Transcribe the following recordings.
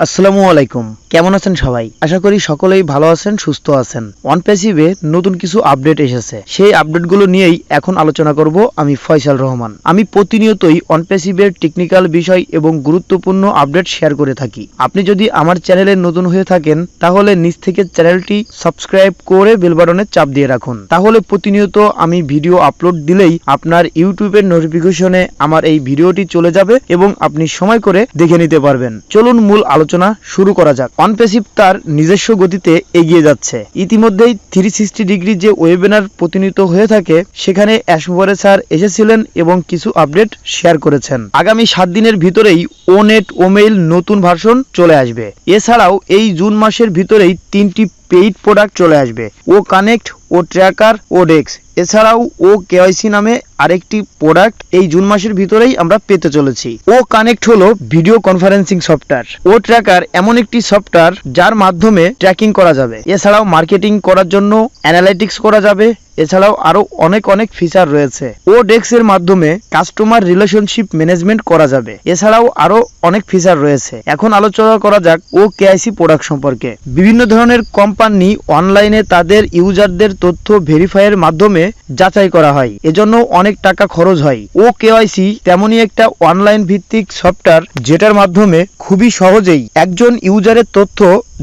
আসসালামু আলাইকুম, কেমন আছেন সবাই? আশা করি সকলেই ভালো আছেন, সুস্থ আছেন। ONPASSIVE নতুন কিছু আপডেট এসেছে, সেই আপডেটগুলো নিয়েই এখন আলোচনা করব আমি ফয়সাল রহমান। আমি প্রতিনিয়তই ONPASSIVE টেকনিক্যাল বিষয় এবং গুরুত্বপূর্ণ আপডেট শেয়ার করে থাকি। আপনি যদি আমার চ্যানেলে নতুন হয়ে থাকেন তাহলে নিচ থেকে চ্যানেলটি সাবস্ক্রাইব করে বেল বাটনে চাপ দিয়ে রাখুন, তাহলে প্রতিনিয়ত আমি ভিডিও আপলোড দিলেই আপনার ইউটিউবের নোটিফিকেশনে আমার এই ভিডিওটি চলে যাবে এবং আপনি সময় করে দেখে নিতে পারবেন। চলুন মূল আলোচনা শুরু করা যাক। ONPASSIVE তার নিজস্ব গতিতে এগিয়ে যাচ্ছে। ইতিমধ্যেই 360 ডিগ্রি যে ওয়েবিনার প্রতিনিয়ত হয়ে থাকে সেখানে অ্যাশমোরে স্যার এসেছিলেন এবং কিছু আপডেট শেয়ার করেছেন। আগামী 7 দিনের ভিতরেই ওনেট ওমেইল নতুন ভার্সন চলে আসবে। এছাড়াও এই জুন মাসের ভিতরেই 3টি পেইড প্রোডাক্ট চলে আসবে, ও কানেক্ট, ও ট্র্যাকার, ও ডেক্স। এছাড়াও ও কেওয়াইসি নামে আরেকটি প্রোডাক্ট এই জুন মাসের ভিতরেই আমরা পেতে চলেছি। ও কানেক্ট হলো ভিডিও কনফারেন্সিং সফটওয়্যার। ও ট্র্যাকার এমন একটি সফটওয়্যার যার মাধ্যমে ট্র্যাকিং করা যাবে। এছাড়াও মার্কেটিং করার জন্য অ্যানালাইটিক্স করা যাবে। এছাড়াও আরো অনেক ফিচার রয়েছে। ও ডেক্স এর মাধ্যমে কাস্টমার রিলেশনশিপ ম্যানেজমেন্ট করা যাবে। এছাড়াও আরো অনেক ফিচার রয়েছে। এখন আলোচনা করা যাক ও কেআইসি প্রোডাক্ট সম্পর্কে। বিভিন্ন ধরনের কোম্পানি অনলাইনে তাদের ইউজারদের তথ্য ভেরিফাইয়ের মাধ্যমে যাচাই করা হয়, এজন্য অনেক টাকা খরচ হয়। ও কেওয়াইসি তেমনই একটা অনলাইন ভিত্তিক সফটওয়্যার যেটার মাধ্যমে খুবই সহজেই একজন ইউজারের তথ্য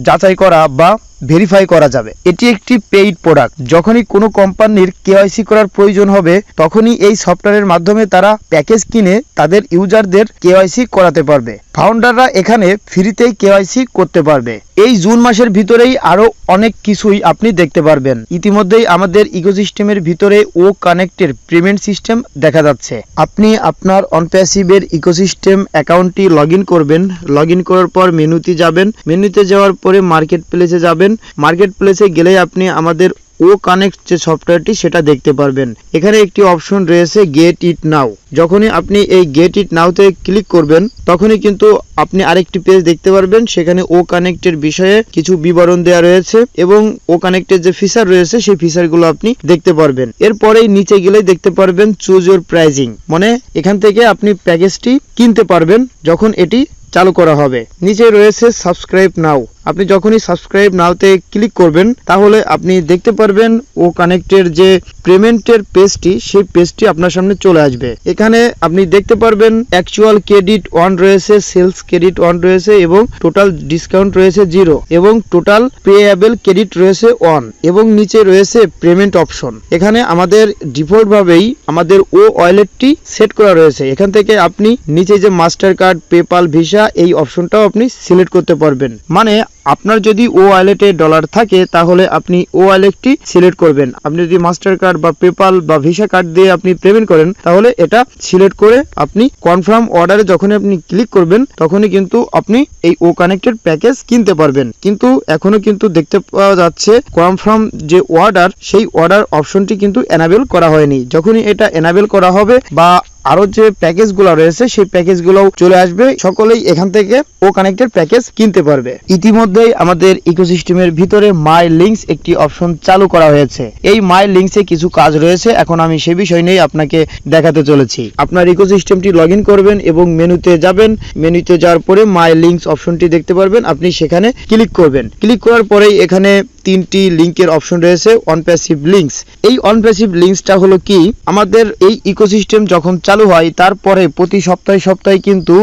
যাচাই করা বা ভেরিফাই করা যাবে। এটি একটি পেইড প্রোডাক্ট। যখনই কোনো কোম্পানির কেওয়াইসি করার প্রয়োজন হবে তখনই এই সফটওয়্যারের মাধ্যমে তারা প্যাকেজ কিনে তাদের ইউজারদের কেওয়াইসি করাতে পারবে। ফাউন্ডাররা এখানে ফ্রিতেই কেওয়াইসি করতে পারবে। এই জুন মাসের ভিতরেই আরো অনেক কিছুই আপনি দেখতে পারবেন। ইতিমধ্যেই আমাদের ইকোসিস্টেমের ভিতরে ও কানেক্টের পেমেন্ট সিস্টেম দেখা যাচ্ছে। আপনি আপনার ONPASSIVE এর ইকোসিস্টেম অ্যাকাউন্টটি লগইন করবেন। লগইন করার পর মেনুতে যাবেন। মেনুতে যাওয়ার পরে মার্কেট প্লেসে যাবেন। মার্কেট প্লেসে গেলে আপনি আমাদের ও কানেক্ট যে সফটওয়্যারটি সেটা দেখতে পারবেন। এখানে একটি অপশন রয়েছে গেট ইট নাও। যখনই আপনি এই গেট ইট নাওতে ক্লিক করবেন তখনই কিন্তু আপনি আরেকটি পেজ দেখতে পারবেন। সেখানে ও কানেক্টের বিষয়ে কিছু বিবরণ দেওয়া রয়েছে এবং ও কানেক্টের যে ফিচার রয়েছে সেই ফিচারগুলো আপনি দেখতে পারবেন। এরপরেই নিচে গেলেই দেখতে পারবেন চুজ ইউর প্রাইজিং, মানে এখান থেকে আপনি প্যাকেজটি কিনতে পারবেন যখন এটি চালু করা হবে। নিচে রয়েছে সাবস্ক্রাইব নাও। আপনি যখনই সাবস্ক্রাইব নাওতে ক্লিক করবেন তাহলে আপনি দেখতে পারবেন ও কানেক্টের যে পেমেন্টের পেজটি সেই পেজটি আপনার সামনে চলে আসবে। এখানে আপনি দেখতে পারবেন অ্যাকচুয়াল ক্রেডিট 1 রয়েছে, সেলস ক্রেডিট 1 রয়েছে এবং টোটাল ডিসকাউন্ট রয়েছে 0 এবং টোটাল পেয়েবল ক্রেডিট রয়েছে 1 এবং নিচে রয়েছে পেমেন্ট অপশন। এখানে আমাদের ডিফল্ট ভাবেই আমাদের ও ওয়ালেটটি সেট করা রয়েছে। এখান থেকে আপনি নিচে যে মাস্টার কার্ড, পেপাল, ভিসা এই অপশনটাও আপনি সিলেক্ট করতে পারবেন। মানে আপনার যদি ও ওয়ালেটে ডলার থাকে তাহলে আপনি ও ওয়ালেটটি সিলেক্ট করবেন। আপনি যদি মাস্টার কার্ড বা পেপাল বা ভিসা কার্ড দিয়ে আপনি পেমেন্ট করেন তাহলে এটা সিলেক্ট করে আপনি কনফার্ম অর্ডারে যখন আপনি ক্লিক করবেন তখনই কিন্তু আপনি এই ও কানেক্টেড প্যাকেজ কিনতে পারবেন। কিন্তু এখনো কিন্তু দেখতে পাওয়া যাচ্ছে কনফার্ম যে অর্ডার সেই অর্ডার অপশনটি কিন্তু এনাবেল করা হয়নি। যখনই এটা এনাবেল করা হবে বা আরো যে প্যাকেজগুলো রয়েছে সেই প্যাকেজগুলো চলে আসবে, সকলেই এখান থেকে ও কানেক্টেড প্যাকেজ কিনতে পারবে। ইতিমধ্যেই আমাদের ইকোসিস্টেমের ভিতরে মাই লিংকস একটি অপশন চালু করা হয়েছে। এই মাই লিংকসে কিছু কাজ রয়েছে, এখন আমি সেই বিষয় নিয়ে আপনাকে দেখাতে চলেছি। আপনার ইকোসিস্টেমটি লগইন করবেন এবং মেনুতে যাবেন। মেনুতে যাওয়ার পরে মাই লিংকস অপশনটি দেখতে পারবেন, আপনি সেখানে ক্লিক করবেন। ক্লিক করার পরেই এখানে 3টি লিংকের অপশন রয়েছে ONPASSIVE লিংকস। এই ONPASSIVE লিংকসটা হলো কি, আমাদের এই ইকোসিস্টেম যখন চালু হয় তারপরে প্রতি সপ্তাহে কিন্তু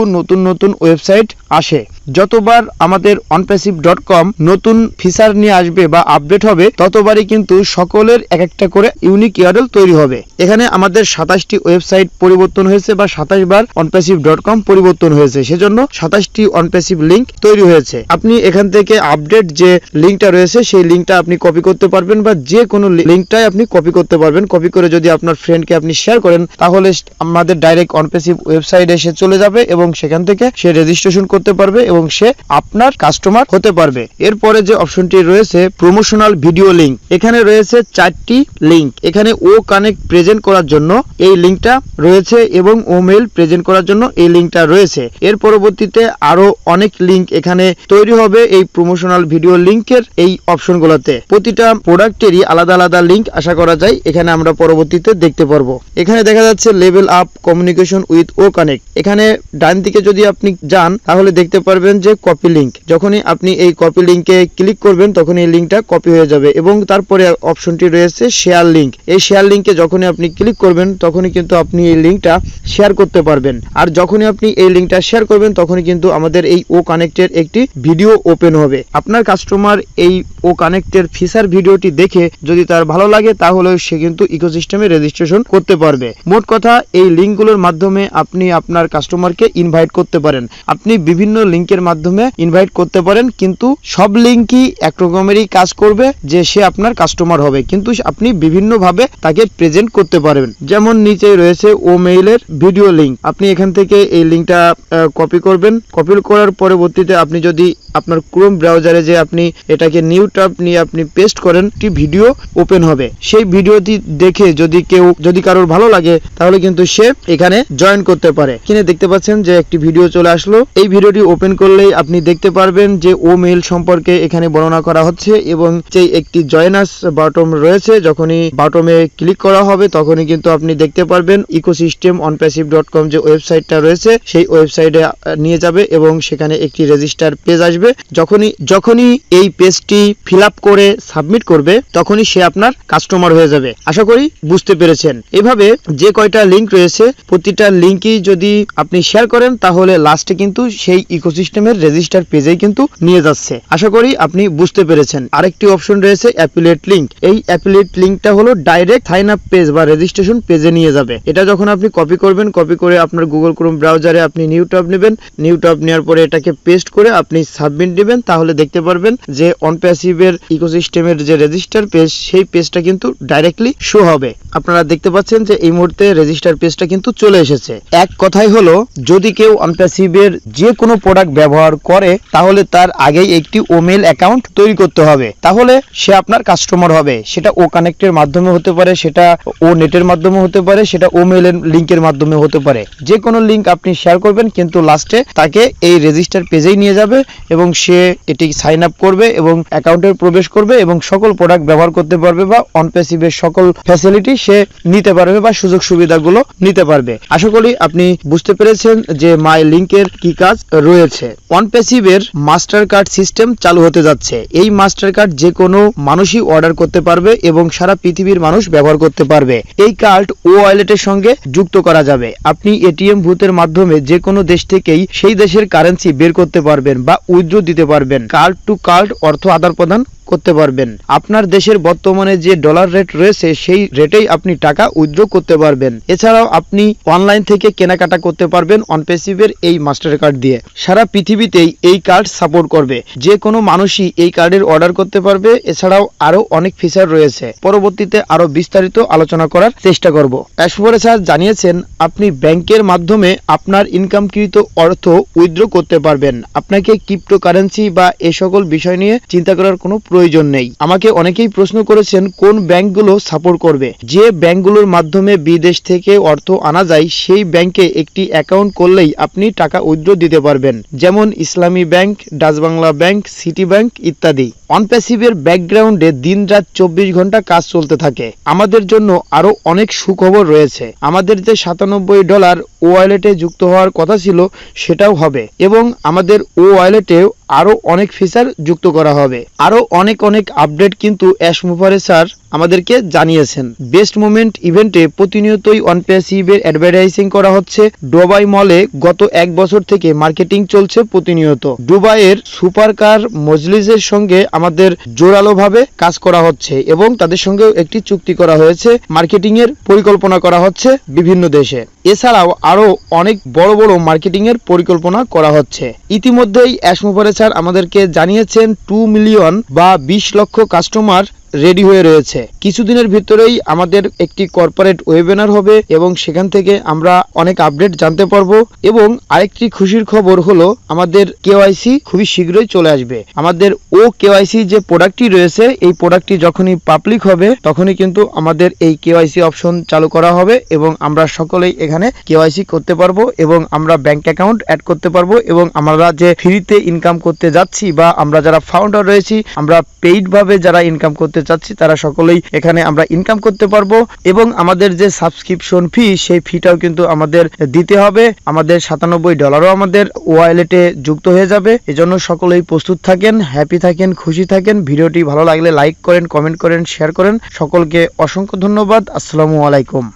নতুন ওয়েবসাইট আসে। যতবার আমাদের ONPASSIVE.com নতুন ফিচার নিয়ে আসবে বা আপডেট হবে ততবারই কিন্তু সকলের এক একটা করে ইউনিক URL তৈরি হবে। এখানে আমাদের 27টি ওয়েবসাইট পরিবর্তন হয়েছে বা 27 বার ONPASSIVE.com পরিবর্তন হয়েছে, সেজন্য 27টি ONPASSIVE লিংক তৈরি হয়েছে। আপনি এখান থেকে আপডেট যে লিংকটা রয়েছে সেই লিংকটা আপনি কপি করতে পারবেন বা যে কোনো লিংকটাই আপনি কপি করতে পারবেন। কপি করে যদি আপনার ফ্রেন্ডকে আপনি শেয়ার করেন তাহলে আমাদের ডাইরেক্ট ONPASSIVE ওয়েবসাইটে এসে চলে যাবে এবং সেখান থেকে সে রেজিস্ট্রেশন করতে পারবে এবং সে আপনার কাস্টমার হতে পারবে। এরপরে যে অপশনটি রয়েছে প্রমোশনাল ভিডিও লিংক, এখানে রয়েছে 4টি লিংক। এখানে ও কানেক্ট প্রেজেন্ট করার জন্য এই লিংকটা রয়েছে এবং ও মেইল প্রেজেন্ট করার জন্য এই লিংকটা রয়েছে। এর পরবর্তীতে আরো অনেক লিংক এখানে তৈরি হবে এই প্রমোশনাল ভিডিও লিংকের এই অপশনগুলোতে। প্রতিটা প্রোডাক্টেরই আলাদা লিংক আশা করা যায়, এখানে আমরা পরবর্তীতে দেখতে পারবো। এখানে দেখা যাচ্ছে লেভেল আপ কমিউনিকেশন উইথ ও কানেক্ট। এখানে ডান দিকে যদি আপনি যান তাহলে তাহলে দেখতে পারবেন যে কপি লিংক। যখনই আপনি এই কপি লিংকে ক্লিক করবেন তখন এই লিংকটা কপি হয়ে যাবে এবং তারপরে অপশনটি রয়েছে শেয়ার লিংক। এই শেয়ার লিংকে যখনই আপনি ক্লিক করবেন তখনই কিন্তু আপনি এই লিংকটা শেয়ার করতে পারবেন। আর যখনই আপনি এই লিংকটা শেয়ার করবেন তখনই কিন্তু আমাদের এই ও কানেক্টের একটি ভিডিও ওপেন হবে। আপনার কাস্টমার এই ও কানেক্টের ফিচার ভিডিওটি দেখে যদি তার ভালো লাগে তাহলে সে কিন্তু ইকোসিস্টেমে রেজিস্ট্রেশন করতে পারবে। মোট কথা এই লিংকগুলোর মাধ্যমে আপনি আপনার কাস্টমারকে ইনভাইট করতে পারেন। আপনি বিভিন্ন লিংকের মাধ্যমে ইনভাইট করতে পারেন, কিন্তু সব লিংকই একরকমেরই কাজ করবে যে সে আপনার কাস্টমার হবে, কিন্তু আপনি বিভিন্নভাবে তাকে প্রেজেন্ট করতে পারবেন। যেমন নিচে রয়েছে ও মেইলের ভিডিও লিংক। আপনি এখান থেকে এই লিংকটা কপি করবেন। কপি করার পরবর্তীতে আপনি যদি আপনার ক্রোম ব্রাউজারে যে আপনি এটাকে নিউ ট্যাব নিয়ে আপনি পেস্ট করেন, একটি ভিডিও ওপেন হবে। সেই ভিডিওটি দেখে যদি কারোর ভালো লাগে তাহলে কিন্তু সে এখানে জয়েন করতে পারে। কিনে দেখতে পাচ্ছেন যে একটি ভিডিও চলে আসলো। এই ভিডিওটি ওপেন করলেই আপনি দেখতে পারবেন যে ও মেইল সম্পর্কে এখানে বর্ণনা করা হচ্ছে এবং যে একটি জয়েন আস বাটন রয়েছে। যখনই বাটনে ক্লিক করা হবে তখনই কিন্তু আপনি দেখতে পারবেন ইকোসিস্টেম onpassive.com যে ওয়েবসাইটটা রয়েছে সেই ওয়েবসাইটে নিয়ে যাবে এবং সেখানে একটি রেজিস্টার পেজ আসবে। যখনই এই পেজটি ফিল আপ করে সাবমিট করবে তখনই সে আপনার কাস্টমার হয়ে যাবে। আশা করি বুঝতে পেরেছেন। এভাবে যে কয়টা লিংক রয়েছে প্রতিটা লিংকই যদি আপনি শেয়ার করেন তাহলে লাস্টে কিন্তু সেই ইকোসিস্টেমের রেজিস্টার পেজেই কিন্তু নিয়ে যাচ্ছে। আশা করি আপনি বুঝতে পেরেছেন। আরেকটি অপশন রয়েছে অ্যাফিলিয়েট লিংক। এই অ্যাফিলিয়েট লিংকটা হলো ডাইরেক্ট সাইন আপ পেজ বা রেজিস্ট্রেশন পেজে নিয়ে যাবে। এটা যখন আপনি কপি করবেন, কপি করে আপনার গুগল ক্রোম ব্রাউজারে আপনি নিউ ট্যাব নেবেন। নিউ ট্যাব নেওয়ার পরে এটাকে পেস্ট করে আপনি সাবমিট দিবেন, তাহলে দেখতে পারবেন যে অনপ্যাসিভের ইকোসিস্টেমের যে রেজিস্টার পেজ সেই পেজটা কিন্তু ডাইরেক্টলি শো হবে। আপনারা দেখতে পাচ্ছেন যে এই মুহূর্তে রেজিস্টার পেজটা কিন্তু চলে এসেছে। এক কথাই হলো যদি কেউ অনপ্যাসিভের যে কোনো প্রোডাক্ট ব্যবহার করে তাহলে তার আগেই একটি ওমেইল অ্যাকাউন্ট তৈরি করতে হবে, তাহলে সে আপনার কাস্টমার হবে। সেটা ও কানেক্টের মাধ্যমে হতে পারে, সেটা ও নেটের মাধ্যমে হতে পারে, সেটা ও মেইলের লিংকের মাধ্যমে হতে পারে। যে কোনো লিংক আপনি শেয়ার করবেন কিন্তু লাস্টে তাকে এই রেজিস্টার পেজেই নিয়ে যাবে এবং সে এটি সাইন আপ করবে এবং অ্যাকাউন্টে প্রবেশ করবে এবং সকল প্রোডাক্ট ব্যবহার করতে পারবে বা অনপ্যাসিভের সকল ফ্যাসিলিটি সে নিতে পারবে বা সুযোগ সুবিধাগুলো নিতে পারবে। আশা করি আপনি বুঝতে পেরেছেন যে মাই লিংকের কি কাজ রয়েছে। অনপ্যাসিভের মাস্টার কার্ড সিস্টেম চালু হতে যাচ্ছে। এই মাস্টার কার্ড যে কোনো মানুষই অর্ডার করতে পারবে এবং সারা পৃথিবীর মানুষ ব্যবহার করতে পারবে। এই কার্ড ও ওয়ালেটের সঙ্গে যুক্ত করা যাবে। আপনি এটিএম বুথের মাধ্যমে যে কোনো দেশ থেকেই সেই দেশের কারেন্সি বের করতে পারবেন বা উইথড্র দিতে পারবেন। কার্ড টু কার্ড অর্থ আদান প্রদান করতে পারবেন। আপনার দেশের বর্তমানে যে ডলার রেট রয়েছে সেই রেটেই আপনি টাকা উইথড্র করতে পারবেন। এছাড়াও আপনি অনলাইন থেকে কেনাকাটা করতে পারবেন অনপ্যাসিভের এই মাস্টার কার্ড দিয়ে। সারা পৃথিবীতেই এই কার্ড সাপোর্ট করবে। যে কোনো মানুষই এই কার্ডের অর্ডার করতে পারবে। এছাড়াও আরো অনেক ফিচার রয়েছে, পরবর্তীতে আরো বিস্তারিত আলোচনা করার চেষ্টা করব। অ্যাশফোরে স্যার জানিয়েছেন আপনি ব্যাংকের মাধ্যমে আপনার ইনকামকৃত অর্থ উইথড্র করতে পারবেন। আপনাকে ক্রিপ্টোকারেন্সি বা এ সকল বিষয় নিয়ে চিন্তা করার কোনো প্রয়োজন নেই। আমাকে অনেকেই প্রশ্ন করেছেন কোন ব্যাংকগুলো সাপোর্ট করবে। যে ব্যাংকগুলোর মাধ্যমে বিদেশ থেকে অর্থ আনা যায় সেই ব্যাংকে একটি অ্যাকাউন্ট করলেই আপনি টাকা উইথড্র দিতে পারবেন, যেমন ইসলামী bank, Dutch Bangla bank, city bank ইত্যাদি। অনপ্যাসিভের ব্যাকগ্রাউন্ডে দিনরাত 24 ঘন্টা কাজ চলতে থাকে। আমাদের জন্য আরো অনেক সুখবর রয়েছে। আমাদের যে $97 ওয়ালেটে যুক্ত হওয়ার কথা ছিল সেটাও হবে এবং আমাদের ওয়ালেটে আরো অনেক ফিচার যুক্ত করা হবে। আরো অনেক আপডেট কিন্তু অ্যাশমুভারে স্যার আমাদেরকে জানিয়েছেন। বেস্ট মোমেন্ট ইভেন্টে প্রতিনিয়তই অনপ্যাসিভের অ্যাডভার্টাইজিং করা হচ্ছে। দুবাই মলে গত 1 বছর থেকে মার্কেটিং চলছে প্রতিনিয়ত। দুবাইয়ের সুপারকার মজলিসের সঙ্গে আমাদের জোরালোভাবে কাজ করা হচ্ছে এবং তাদের সঙ্গেও একটি চুক্তি করা হয়েছে। মার্কেটিং এর পরিকল্পনা করা হচ্ছে বিভিন্ন দেশে। এছাড়াও আরো অনেক বড় মার্কেটিং এর পরিকল্পনা করা হচ্ছে। ইতিমধ্যেই অ্যাশমুভারে স্যার আমাদেরকে জানিয়েছেন 2 মিলিয়ন বা 20 লক্ষ কাস্টমার রেডি হয়ে রয়েছে। কিছুদিনের ভিতরেই আমাদের একটি কর্পোরেট ওয়েবিনার হবে এবং সেখান থেকে আমরা অনেক আপডেট জানতে পারবো। এবং আরেকটি খুশির খবর হলো আমাদের কেওয়াইসি খুবই শীঘ্রই চলে আসবে। আমাদের কেওয়াইসি যে প্রোডাক্টটি রয়েছে এই প্রোডাক্টটি যখনই পাবলিক হবে তখনই কিন্তু আমাদের এই কেওয়াইসি অপশন চালু করা হবে এবং আমরা সকলেই এখানে কেওয়াইসি করতে পারবো এবং আমরা ব্যাংক অ্যাকাউন্ট অ্যাড করতে পারবো এবং আমরা যে ফ্রিতে ইনকাম করতে যাচ্ছি বা আমরা যারা ফাউন্ডার রয়েছি আমরা পেইড ভাবে যারা ইনকাম করতে চাচ্ছি তারা সকলেই এখানে আমরা ইনকাম করতে পারবো এবং আমাদের যে সাবস্ক্রিপশন ফি সেই ফিটাও কিন্তু আমাদের দিতে হবে। আমাদের $97 আমাদের ওয়ালেটে যুক্ত হয়ে যাবে। এজন্য সকলেই প্রস্তুত থাকেন, হ্যাপি থাকেন, খুশি থাকেন। ভিডিওটি ভালো লাগলে লাইক করেন, কমেন্ট করেন, শেয়ার করেন। সকলকে অসংখ্য ধন্যবাদ। আসসালামু আলাইকুম।